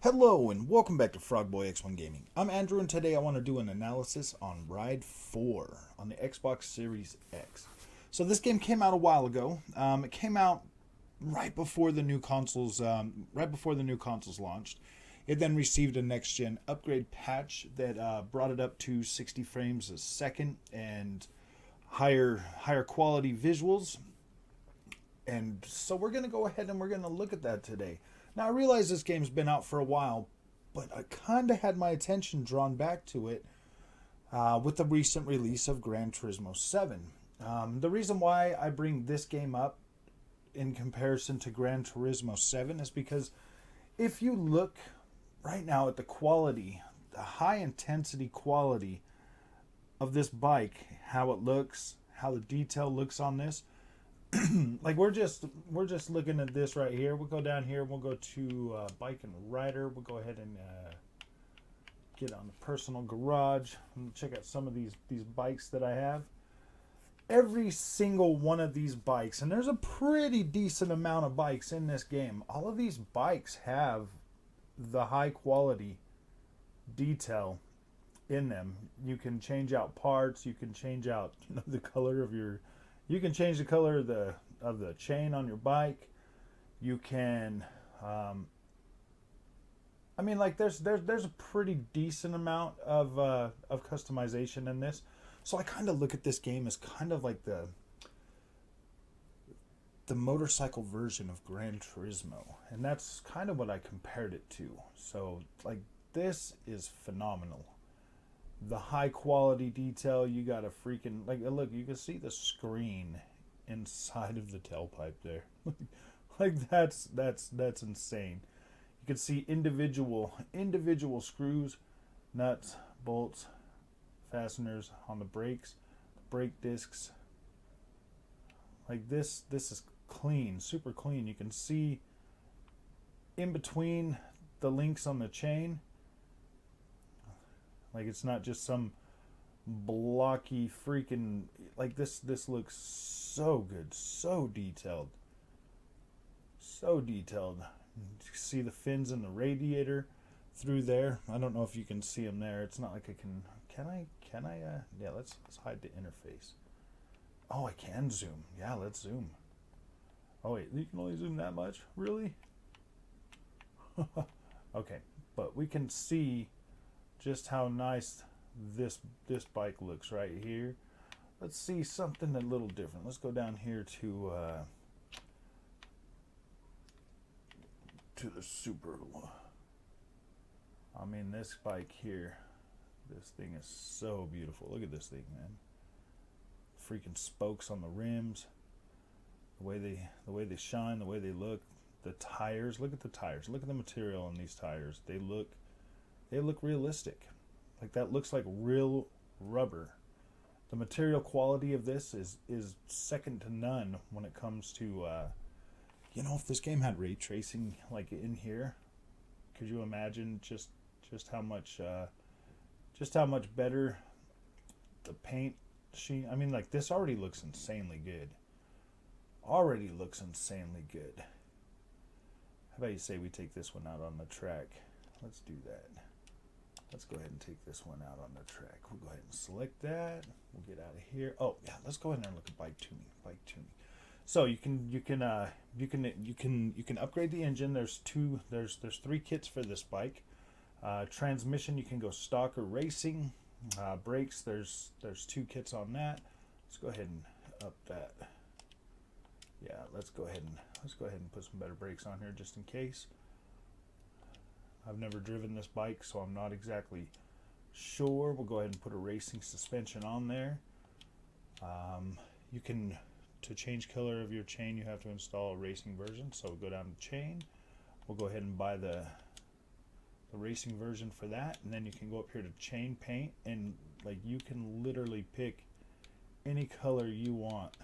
Hello and welcome back to Frogboy X1 Gaming. I'm Andrew and today I want to do an analysis on Ride 4 on the Xbox Series X. So this game came out a while ago. It came out right before the new consoles launched. It then received a next-gen upgrade patch that brought it up to 60 frames a second and higher quality visuals. And so we're going to go ahead and we're going to look at that today. Now, I realize this game's been out for a while, but I kind of had my attention drawn back to it with the recent release of Gran Turismo 7. The reason why I bring this game up in comparison to Gran Turismo 7 is because if you look right now at the quality, the high-intensity quality of this bike, how it looks, how the detail looks on this, like we're just looking at this right here. We'll go down here. We'll go to bike and rider. We'll go ahead and get on the personal garage and check out some of these bikes that I have. Every single one of these bikes, and there's a pretty decent amount of bikes in this game. All of these bikes have the high quality detail in them. You can change out parts. You can change out the color of your. You can change the color of the chain on your bike. You can, I mean, like there's a pretty decent amount of customization in this. So I kind of look at this game as kind of like the motorcycle version of Gran Turismo, and that's kind of what I compared it to. So like this is phenomenal. The high quality detail, you got a freaking, like, look, you can see the screen inside of the tailpipe there. Like that's insane. You can see individual screws, nuts, bolts, fasteners on the brakes, brake discs. Like this is clean, super clean. You can see in between the links on the chain. Like it's not just some blocky freaking, like this looks so good, so detailed. So detailed. You can see the fins in the radiator through there. I don't know if you can see them there. It's not like I can yeah, let's hide the interface. Oh, I can zoom. Yeah, let's zoom. Oh wait, you can only zoom that much? Really? Okay, but we can see just how nice this bike looks right here. Let's see something a little different. Let's go down here to the super. I mean, this bike here, this thing is so beautiful. Look at this thing, man. Freaking spokes on the rims, the way they shine, the way they look. The tires, look at the tires. Look at the material on these tires. They look realistic. Like that looks like real rubber. The material quality of this is second to none when it comes to if this game had ray tracing like in here, could you imagine just how much better the paint sheen. I mean, like this already looks insanely good. Already looks insanely good. How about you say we take this one out on the track? Let's do that. Let's go ahead and take this one out on the track. We'll go ahead and select that. We'll get out of here. Oh yeah, let's go ahead and look at bike tuning. Bike tuning. So you can upgrade the engine. There's three kits for this bike. Transmission, you can go stock or racing. Brakes, there's two kits on that. Let's go ahead and up that. Yeah, let's go ahead and put some better brakes on here just in case. I've never driven this bike, so I'm not exactly sure. We'll go ahead and put a racing suspension on there. To change color of your chain, you have to install a racing version. So we'll go down to chain. We'll go ahead and buy the racing version for that, and then you can go up here to chain paint, and like you can literally pick any color you want.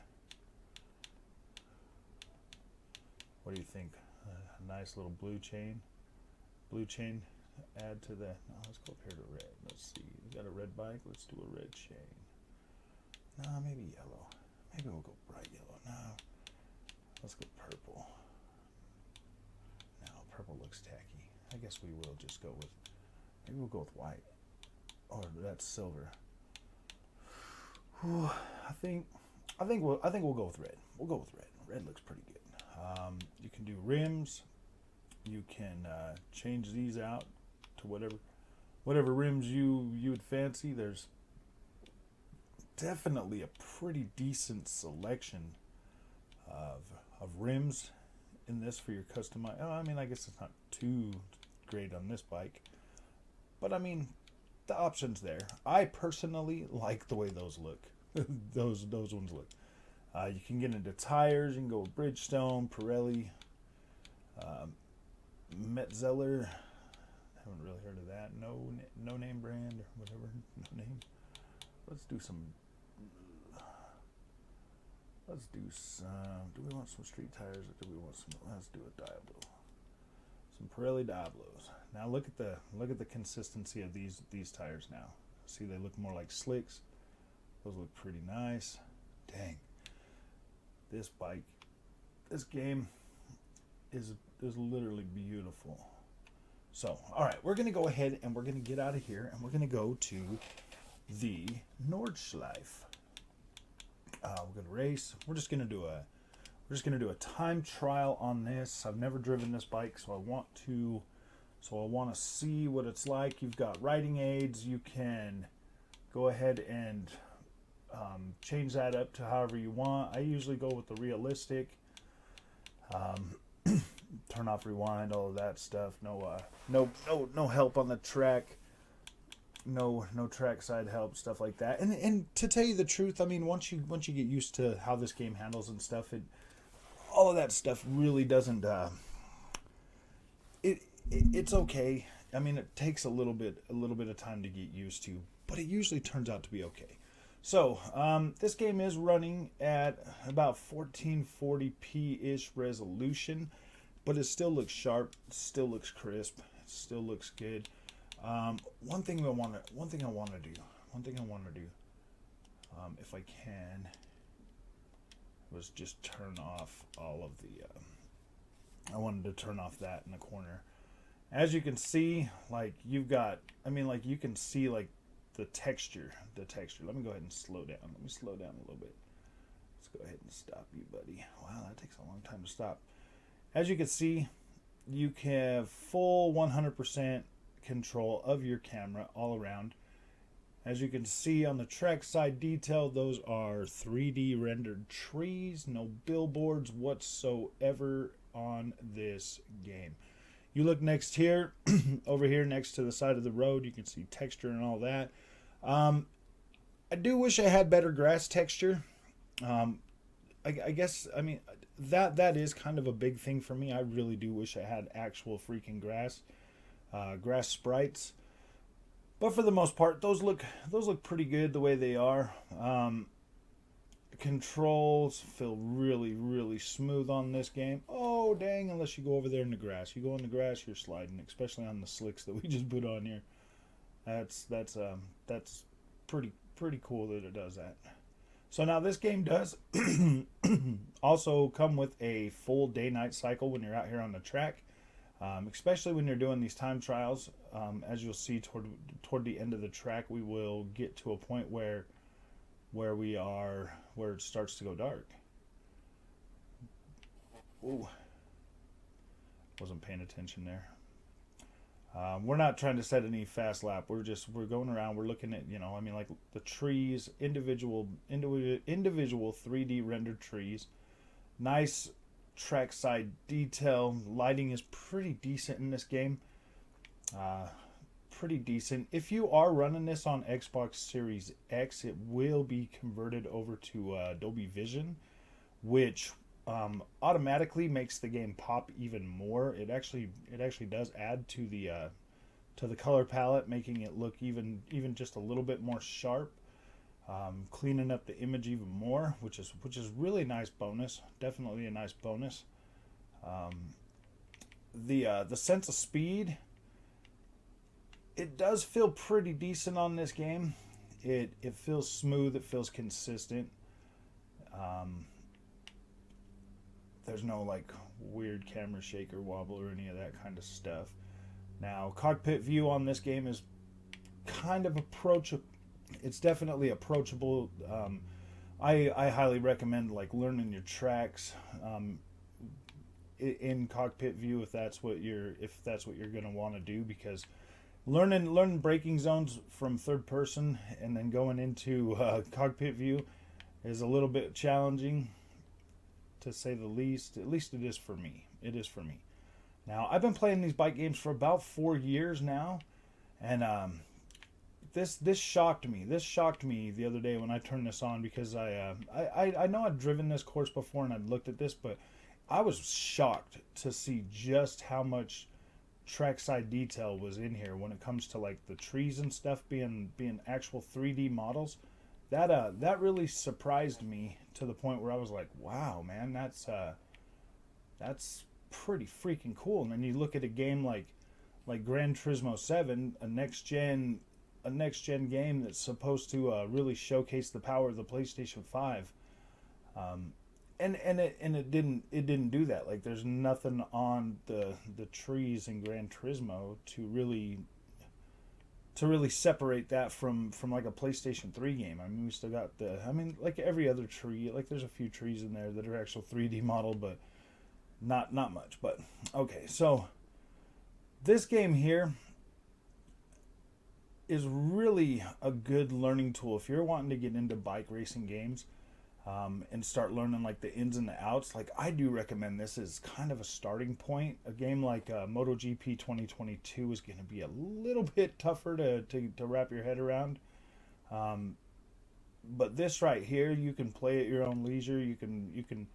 What do you think? A nice little blue chain. Blue chain, add to the, let's go up here to red. Let's see, we got a red bike, let's do a red chain. Maybe yellow. Maybe we'll go bright yellow. No, let's go purple. No, purple looks tacky. I guess we will just go with. Maybe we'll go with white. Or that's silver. Whew, I think we'll go with red. We'll go with red. Red looks pretty good. You can do rims. You can change these out to whatever rims you would fancy. There's definitely a pretty decent selection of rims in this for your custom. I mean, I guess it's not too great on this bike, but I mean, the options there. I personally like the way those look. those ones look. You can get into tires. You can go with Bridgestone, Pirelli, Metzeler. Haven't really heard of that. No name brand or whatever. No name. Let's do some. Do we want some street tires or do we want some? Let's do a Diablo. Some Pirelli Diablos. Now look at the consistency of these tires now. See, they look more like slicks. Those look pretty nice. Dang. This bike, this game is literally beautiful. So, all right, we're gonna go ahead and we're gonna get out of here and we're gonna go to the Nordschleife. We're gonna race. We're just gonna do a time trial on this. I've never driven this bike, so I want to see what it's like. You've got riding aids. You can go ahead and change that up to however you want. I usually go with the realistic. Turn off rewind, all of that stuff. No help on the track. No trackside help, stuff like that. And to tell you the truth, I mean, once you get used to how this game handles and stuff, all of that stuff really doesn't. It's okay. I mean, it takes a little bit of time to get used to, but it usually turns out to be okay. So this game is running at about 1440p-ish resolution, but it still looks sharp, still looks crisp, it still looks good. One thing I want to do, if I can, was just turn off all of the. I wanted to turn off that in the corner. As you can see, like you can see like the texture. Let me go ahead and slow down. Let me slow down a little bit. Let's go ahead and stop you, buddy. Wow, that takes a long time to stop. As you can see, you can have full 100% control of your camera all around. As you can see on the trackside detail, those are 3D rendered trees, no billboards whatsoever on this game. You look next here, over here next to the side of the road, you can see texture and all that. I do wish I had better grass texture. I guess, I mean, that is kind of a big thing for me. I really do wish I had actual freaking grass sprites. But for the most part, those look pretty good the way they are. Controls feel really, really smooth on this game. Oh, dang, unless you go over there in the grass. You go in the grass, you're sliding, especially on the slicks that we just put on here. That's pretty cool that it does that. So now this game does also come with a full day-night cycle when you're out here on the track, especially when you're doing these time trials. As you'll see toward the end of the track, we will get to a point where it starts to go dark. Ooh, wasn't paying attention there. We're not trying to set any fast lap. We're going around. We're looking at, I mean, like the trees, individual 3D rendered trees. Nice trackside detail. Lighting is pretty decent in this game. Pretty decent. If you are running this on Xbox Series X, it will be converted over to Dolby Vision, which automatically makes the game pop even more. It actually does add to the color palette, making it look even just a little bit more sharp, cleaning up the image even more, which is really nice bonus. Definitely a nice bonus. The sense of speed, it does feel pretty decent on this game. It feels smooth. It feels consistent. Um, there's no like weird camera shake or wobble or any of that kind of stuff. Now, cockpit view on this game is kind of approachable. It's definitely approachable. I highly recommend like learning your tracks in cockpit view if that's what you're gonna want to do, because learning braking zones from third person and then going into cockpit view is a little bit challenging, to say the least. At least it is for me. It is for me. Now, I've been playing these bike games for about 4 years now, and this shocked me. This shocked me the other day when I turned this on, because I know I've driven this course before and I'd looked at this, but I was shocked to see just how much trackside detail was in here when it comes to like the trees and stuff being actual 3D models. That really surprised me to the point where I was like, wow, man, that's pretty freaking cool. And then you look at a game like Gran Turismo 7, a next gen game that's supposed to really showcase the power of the PlayStation 5. And it didn't do that. Like, there's nothing on the trees in Gran Turismo to really separate that from like a PlayStation 3 game. I mean, we still got like every other tree, like there's a few trees in there that are actual 3D model, but not much. But okay, so this game here is really a good learning tool if you're wanting to get into bike racing games. And start learning like the ins and the outs. Like, I do recommend this as kind of a starting point. A game like MotoGP 2022 is going to be a little bit tougher to wrap your head around. But this right here, you can play at your own leisure. You can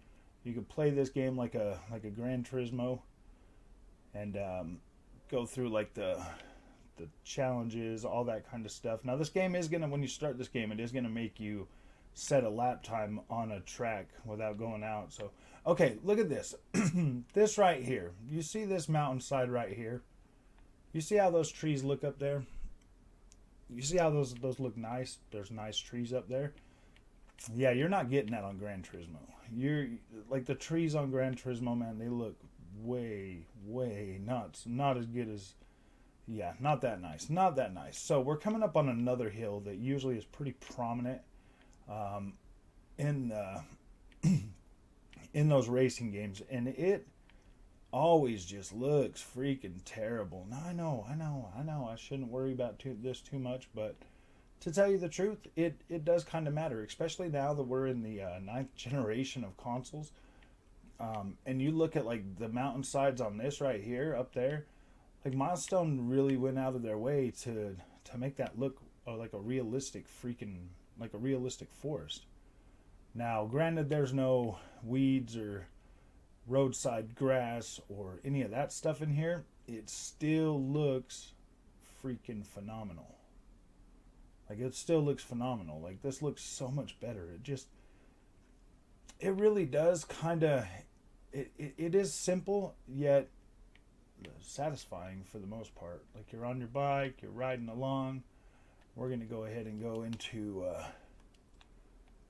play this game like a Gran Turismo, and go through like the challenges, all that kind of stuff. Now, this game is gonna, when you start this game, it is gonna make you set a lap time on a track without going out. So, okay, look at this. This right here. You see this mountainside right here? You see how those trees look up there? You see how those look nice? There's nice trees up there. Yeah, you're not getting that on Gran Turismo. You're like, the trees on Gran Turismo, man, they look way not as good as, yeah, not that nice. Not that nice. So, we're coming up on another hill that usually is pretty prominent in those racing games, and it always just looks freaking terrible. Now, I know I shouldn't worry about this too much, but to tell you the truth, it does kind of matter, especially now that we're in the 9th generation of consoles. And you look at like the mountainsides on this right here up there, like Milestone really went out of their way to make that look like a realistic forest. Now, granted, there's no weeds or roadside grass or any of that stuff in here. It still looks freaking phenomenal. Like, it still looks phenomenal. Like, this looks so much better. It really does kind of, it is simple, yet satisfying for the most part. Like, you're on your bike, you're riding along. We're going to go ahead and go into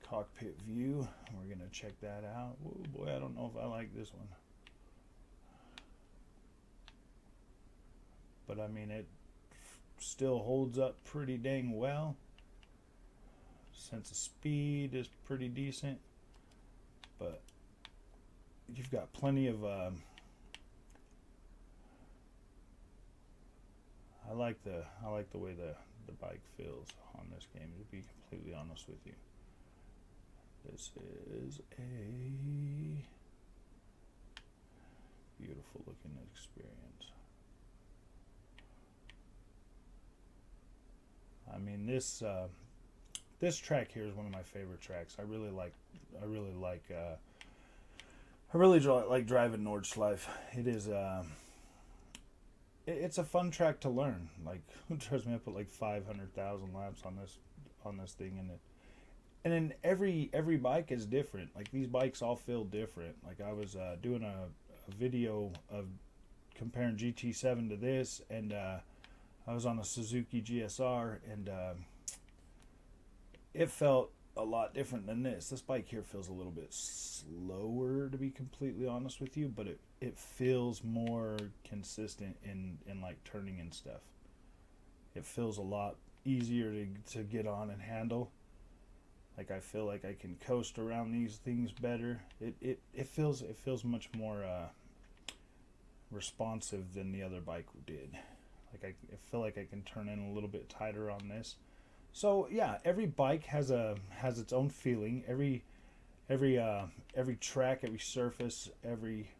cockpit view. We're going to check that out. Oh boy, I don't know if I like this one. But I mean, it still holds up pretty dang well. Sense of speed is pretty decent. But you've got plenty of I like the way the bike feels on this game, to be completely honest with you. This is a beautiful looking experience. I mean, this track here is one of my favorite tracks. I really like driving Nordschleife. It is it's a fun track to learn. Like, trust me, I put like 500,000 laps on this thing, and then every bike is different. Like, these bikes all feel different. Like, I was doing a video of comparing GT7 to this, and I was on a Suzuki GSR, and it felt a lot different than this. This bike here feels a little bit slower, to be completely honest with you, but it feels more consistent in like turning and stuff. It feels a lot easier to get on and handle. Like, I feel like I can coast around these things better. It feels much more responsive than the other bike did. Like, I feel like I can turn in a little bit tighter on this. So yeah, every bike has its own feeling. Every track, every surface, every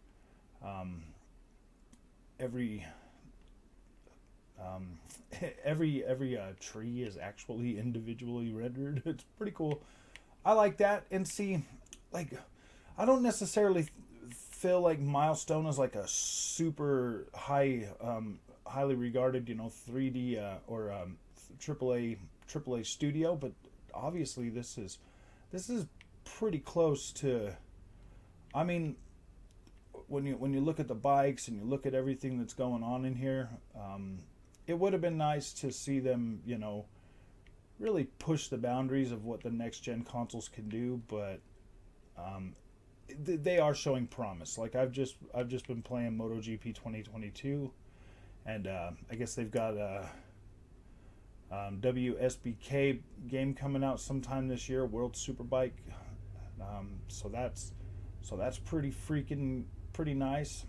every tree is actually individually rendered. It's pretty cool. I like that. And see, like, I don't necessarily feel like Milestone is like a super highly regarded, 3D or AAA studio, but obviously this is pretty close to. I mean, when you look at the bikes and you look at everything that's going on in here, it would have been nice to see them, really push the boundaries of what the next gen consoles can do. But they are showing promise. Like, I've just been playing MotoGP 2022, and I guess they've got a WSBK game coming out sometime this year, World Superbike. So that's pretty nice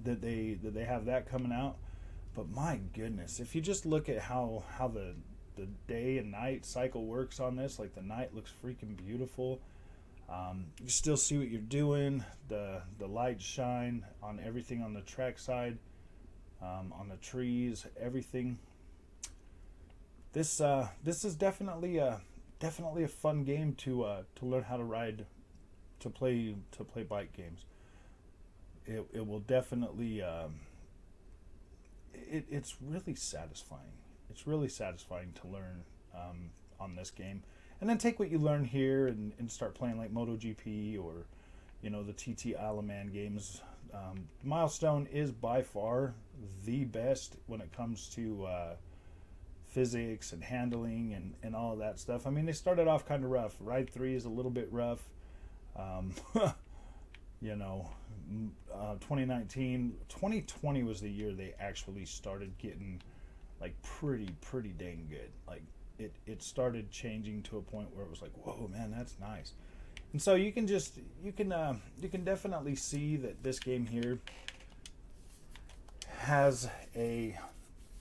that they have that coming out. But my goodness, if you just look at how the day and night cycle works on this, like, the night looks freaking beautiful. You still see what you're doing. The lights shine on everything on the track side, on the trees, everything. This is definitely a fun game to learn how to ride, to play bike games. It will definitely it's really satisfying. It's really satisfying to learn on this game, and then take what you learn here and start playing like MotoGP or the TT Isle of Man games. Milestone is by far the best when it comes to physics and handling and all of that stuff. I mean, they started off kind of rough. Ride 3 is a little bit rough. 2019, 2020 was the year they actually started getting like pretty dang good. Like, it started changing to a point where it was like, whoa, man, that's nice. And so you can definitely see that this game here has a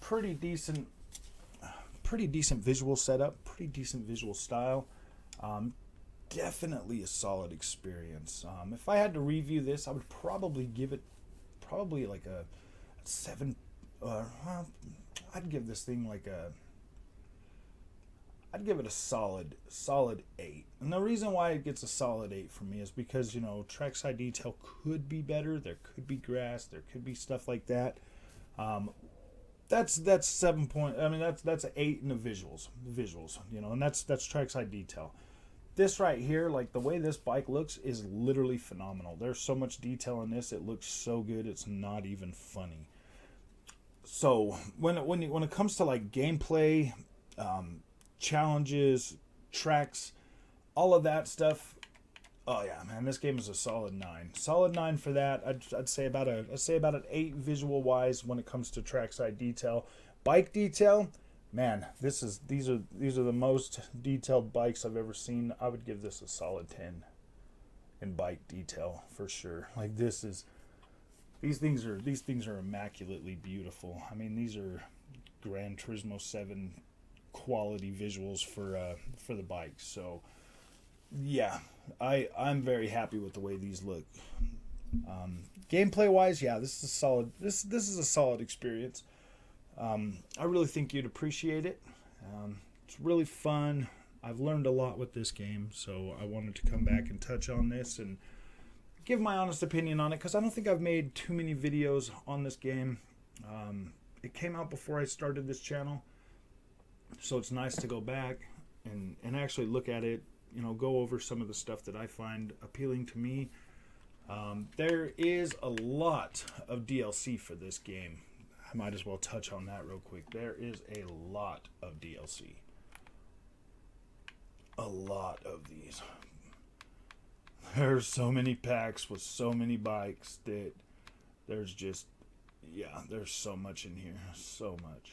pretty decent visual setup, pretty decent visual style. Definitely a solid experience. If I had to review this, I would probably give it like a 7. I'd give this thing I'd give it a solid 8. And the reason why it gets a solid 8 for me is because, trackside detail could be better. There could be grass. There could be stuff like that. That's 7 point. I mean, that's an 8 in the visuals, and that's trackside detail. This right here, like, the way this bike looks is literally phenomenal. There's so much detail in this. It looks so good. It's not even funny. So when it comes to like gameplay, challenges, tracks, all of that stuff, oh yeah, man, this game is a solid 9. Solid 9 for that. I'd say about an 8 visual wise when it comes to trackside detail. Bike detail, man, these are the most detailed bikes I've ever seen. I would give this a solid 10 in bike detail for sure. Like, these things are immaculately beautiful. I mean, these are Gran Turismo 7 quality visuals for the bikes. So yeah, I'm very happy with the way these look. Gameplay wise, yeah, this is a solid. This is a solid experience. I really think you'd appreciate it. It's really fun. I've learned a lot with this game, so I wanted to come back and touch on this and give my honest opinion on it, because I don't think I've made too many videos on this game. It came out before I started this channel, so it's nice to go back and actually look at it, go over some of the stuff that I find appealing to me. There is a lot of DLC for this game. I might as well touch on that real quick. There is a lot of DLC. a lot of these. There's so many packs with so many bikes that there's just, yeah, there's so much in here. So much.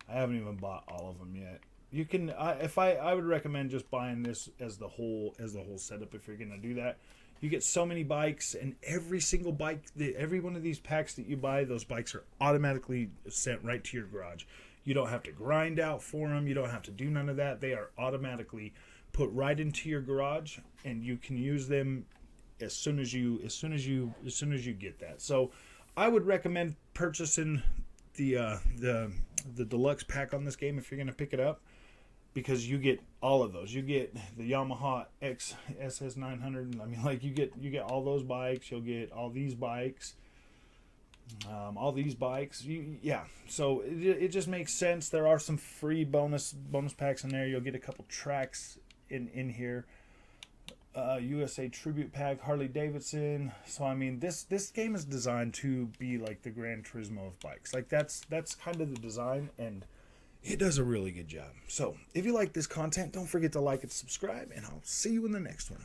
I haven't even bought all of them yet. You can, I would recommend just buying this as the whole setup if you're gonna do that. You get so many bikes, and every single bike, every one of these packs that you buy, those bikes are automatically sent right to your garage. You don't have to grind out for them. You don't have to do none of that. They are automatically put right into your garage, and you can use them as soon as you get that. So, I would recommend purchasing the deluxe pack on this game if you're gonna pick it up, because you get all of those. You get the Yamaha SS900. I mean, like, you get all those bikes. You'll get all these bikes. Yeah. So it just makes sense. There are some free bonus packs in there. You'll get a couple tracks in here. USA Tribute Pack, Harley Davidson. So I mean, this game is designed to be like the Gran Turismo of bikes. Like that's kind of the design, and it does a really good job. So if you like this content, don't forget to like and subscribe, and I'll see you in the next one.